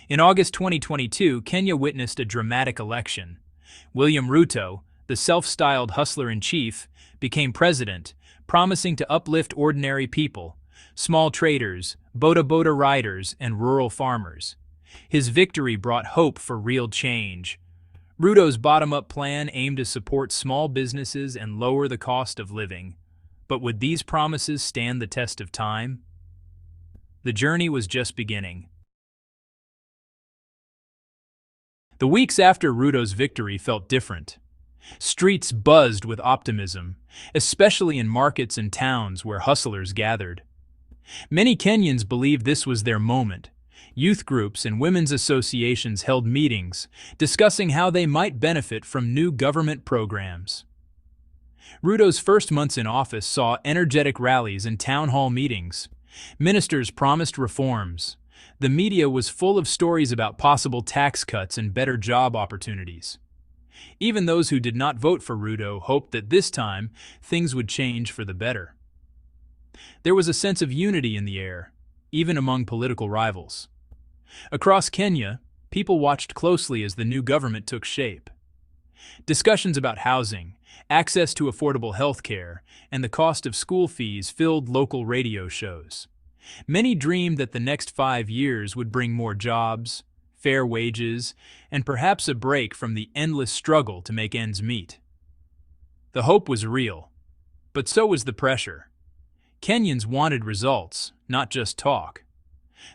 In August 2022, Kenya witnessed a dramatic election. William Ruto, the self-styled hustler-in-chief, became president, promising to uplift ordinary people, small traders, boda riders, and rural farmers. His victory brought hope for real change. Ruto's bottom-up plan aimed to support small businesses and lower the cost of living. But would these promises stand the test of time? The journey was just beginning. The weeks after Ruto's victory felt different. Streets buzzed with optimism, especially in markets and towns where hustlers gathered. Many Kenyans believed this was their moment. Youth groups and women's associations held meetings, discussing how they might benefit from new government programs. Ruto's first months in office saw energetic rallies and town hall meetings. Ministers promised reforms. The media was full of stories about possible tax cuts and better job opportunities. Even those who did not vote for Ruto hoped that this time things would change for the better. There was a sense of unity in the air, even among political rivals. Across Kenya, people watched closely as the new government took shape. Discussions about housing, access to affordable health care, and the cost of school fees filled local radio shows. Many dreamed that the next 5 years would bring more jobs, fair wages, and perhaps a break from the endless struggle to make ends meet. The hope was real, but so was the pressure. Kenyans wanted results, not just talk.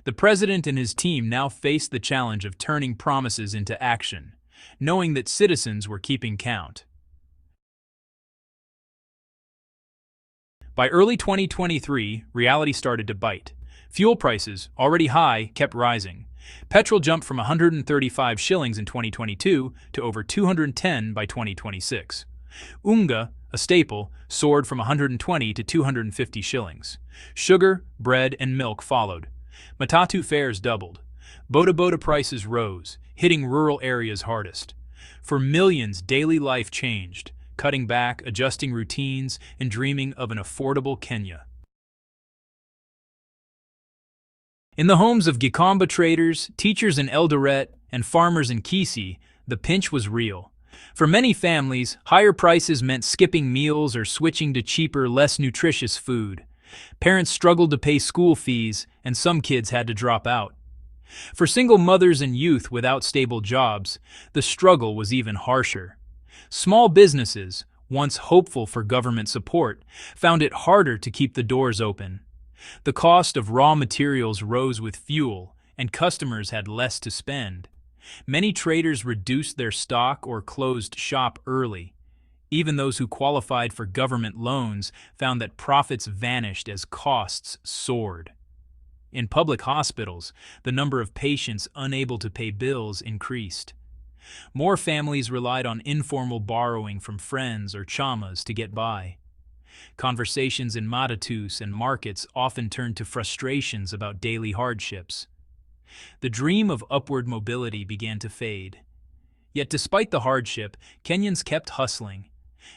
The president and his team now faced the challenge of turning promises into action, knowing that citizens were keeping count. By early 2023, reality started to bite. Fuel prices, already high, kept rising. Petrol jumped from 135 shillings in 2022 to over 210 by 2026. Unga, a staple, soared from 120 to 250 shillings. Sugar, bread, and milk followed. Matatu fares doubled. Boda prices rose, hitting rural areas hardest. For millions, daily life changed, cutting back, adjusting routines, and dreaming of an affordable Kenya. In the homes of Gikomba traders, teachers in Eldoret, and farmers in Kisii, the pinch was real. For many families, higher prices meant skipping meals or switching to cheaper, less nutritious food. Parents struggled to pay school fees, and some kids had to drop out. For single mothers and youth without stable jobs, the struggle was even harsher. Small businesses, once hopeful for government support, found it harder to keep the doors open. The cost of raw materials rose with fuel, and customers had less to spend. Many traders reduced their stock or closed shop early. Even those who qualified for government loans found that profits vanished as costs soared. In public hospitals, the number of patients unable to pay bills increased. More families relied on informal borrowing from friends or chamas to get by. Conversations in matatus and markets often turned to frustrations about daily hardships. The dream of upward mobility began to fade. Yet despite the hardship, Kenyans kept hustling.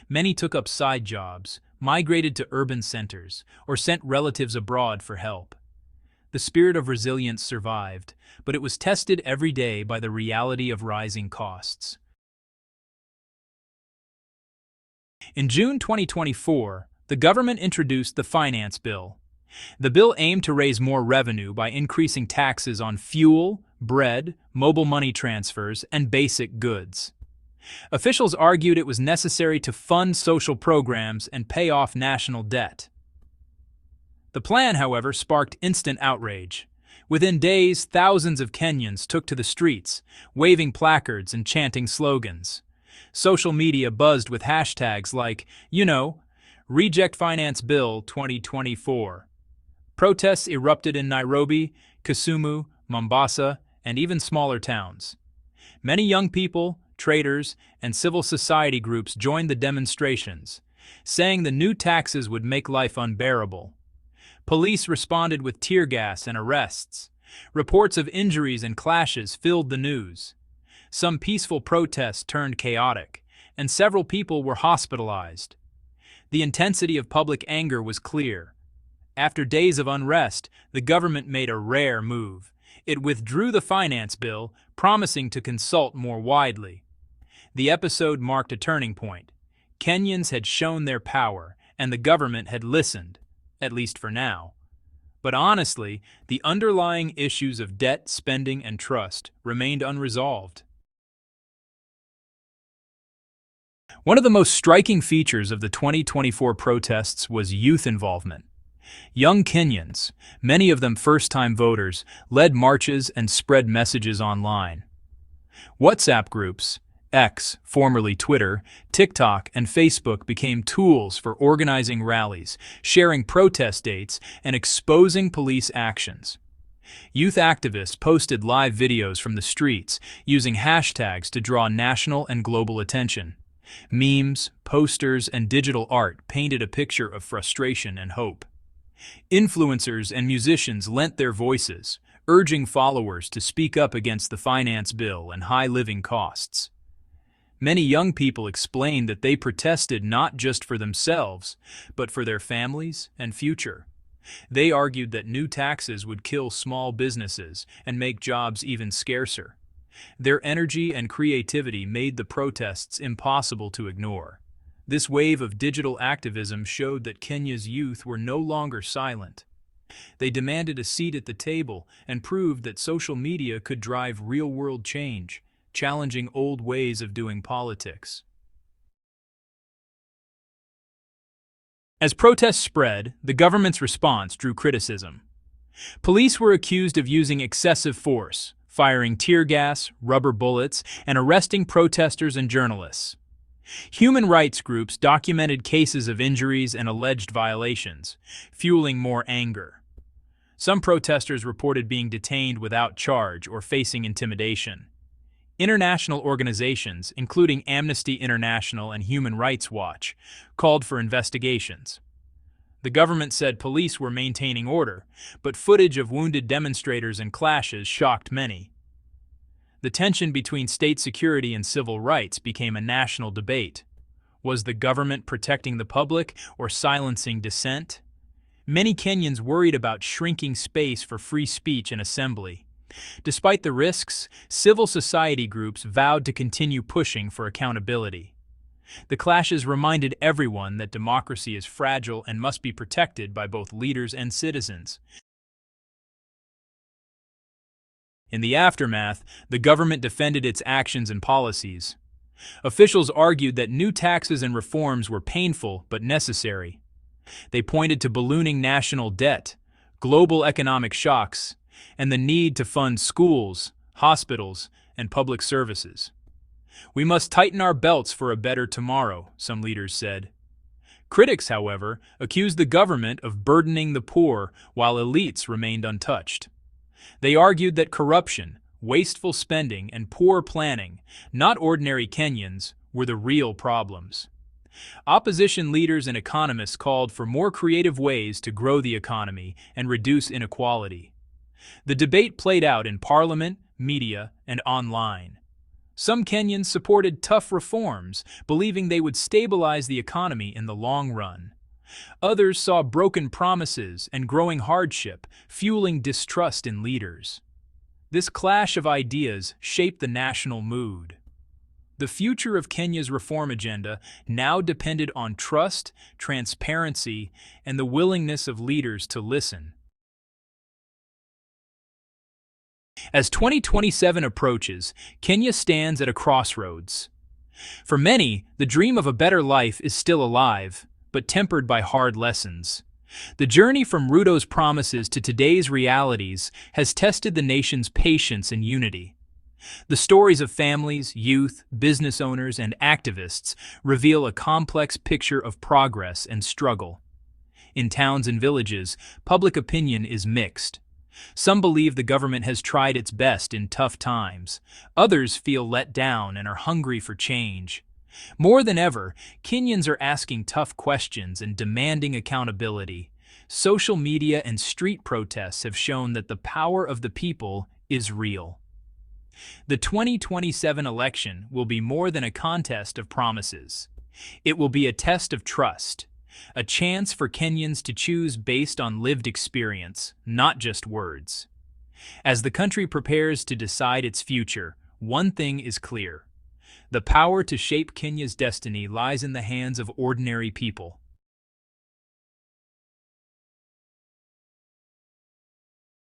Many took up side jobs, migrated to urban centers, or sent relatives abroad for help. The spirit of resilience survived, but it was tested every day by the reality of rising costs. In June 2024, the government introduced the Finance Bill. The bill aimed to raise more revenue by increasing taxes on fuel, bread, mobile money transfers, and basic goods. Officials argued it was necessary to fund social programs and pay off national debt. The plan, however, sparked instant outrage. Within days, thousands of Kenyans took to the streets, waving placards and chanting slogans. Social media buzzed with hashtags like, Reject Finance Bill 2024. Protests erupted in Nairobi, Kisumu, Mombasa, and even smaller towns. Many young people, traders, and civil society groups joined the demonstrations, saying the new taxes would make life unbearable. Police responded with tear gas and arrests. Reports of injuries and clashes filled the news. Some peaceful protests turned chaotic, and several people were hospitalized. The intensity of public anger was clear. After days of unrest, the government made a rare move. It withdrew the finance bill, promising to consult more widely. The episode marked a turning point. Kenyans had shown their power, and the government had listened, at least for now. But honestly, the underlying issues of debt, spending, and trust remained unresolved. One of the most striking features of the 2024 protests was youth involvement. Young Kenyans, many of them first-time voters, led marches and spread messages online. WhatsApp groups, X, formerly Twitter, TikTok, and Facebook became tools for organizing rallies, sharing protest dates, and exposing police actions. Youth activists posted live videos from the streets, using hashtags to draw national and global attention. Memes, posters, and digital art painted a picture of frustration and hope. Influencers and musicians lent their voices, urging followers to speak up against the finance bill and high living costs. Many young people explained that they protested not just for themselves, but for their families and future. They argued that new taxes would kill small businesses and make jobs even scarcer. Their energy and creativity made the protests impossible to ignore. This wave of digital activism showed that Kenya's youth were no longer silent. They demanded a seat at the table and proved that social media could drive real-world change, challenging old ways of doing politics. As protests spread, the government's response drew criticism. Police were accused of using excessive force, firing tear gas, rubber bullets, and arresting protesters and journalists. Human rights groups documented cases of injuries and alleged violations, fueling more anger. Some protesters reported being detained without charge or facing intimidation. International organizations, including Amnesty International and Human Rights Watch, called for investigations. The government said police were maintaining order, but footage of wounded demonstrators and clashes shocked many. The tension between state security and civil rights became a national debate. Was the government protecting the public or silencing dissent? Many Kenyans worried about shrinking space for free speech and assembly. Despite the risks, civil society groups vowed to continue pushing for accountability. The clashes reminded everyone that democracy is fragile and must be protected by both leaders and citizens. In the aftermath, the government defended its actions and policies. Officials argued that new taxes and reforms were painful but necessary. They pointed to ballooning national debt, global economic shocks, and the need to fund schools, hospitals, and public services. We must tighten our belts for a better tomorrow, some leaders said. Critics, however, accused the government of burdening the poor while elites remained untouched. They argued that corruption, wasteful spending, and poor planning, not ordinary Kenyans, were the real problems. Opposition leaders and economists called for more creative ways to grow the economy and reduce inequality. The debate played out in parliament, media, and online. Some Kenyans supported tough reforms, believing they would stabilize the economy in the long run. Others saw broken promises and growing hardship, fueling distrust in leaders. This clash of ideas shaped the national mood. The future of Kenya's reform agenda now depended on trust, transparency, and the willingness of leaders to listen. As 2027 approaches, Kenya stands at a crossroads. For many, the dream of a better life is still alive, but tempered by hard lessons. The journey from Ruto's promises to today's realities has tested the nation's patience and unity. The stories of families, youth, business owners, and activists reveal a complex picture of progress and struggle. In towns and villages, public opinion is mixed. Some believe the government has tried its best in tough times. Others feel let down and are hungry for change. More than ever, Kenyans are asking tough questions and demanding accountability. Social media and street protests have shown that the power of the people is real. The 2027 election will be more than a contest of promises. It will be a test of trust. A chance for Kenyans to choose based on lived experience, not just words. As the country prepares to decide its future, one thing is clear. The power to shape Kenya's destiny lies in the hands of ordinary people.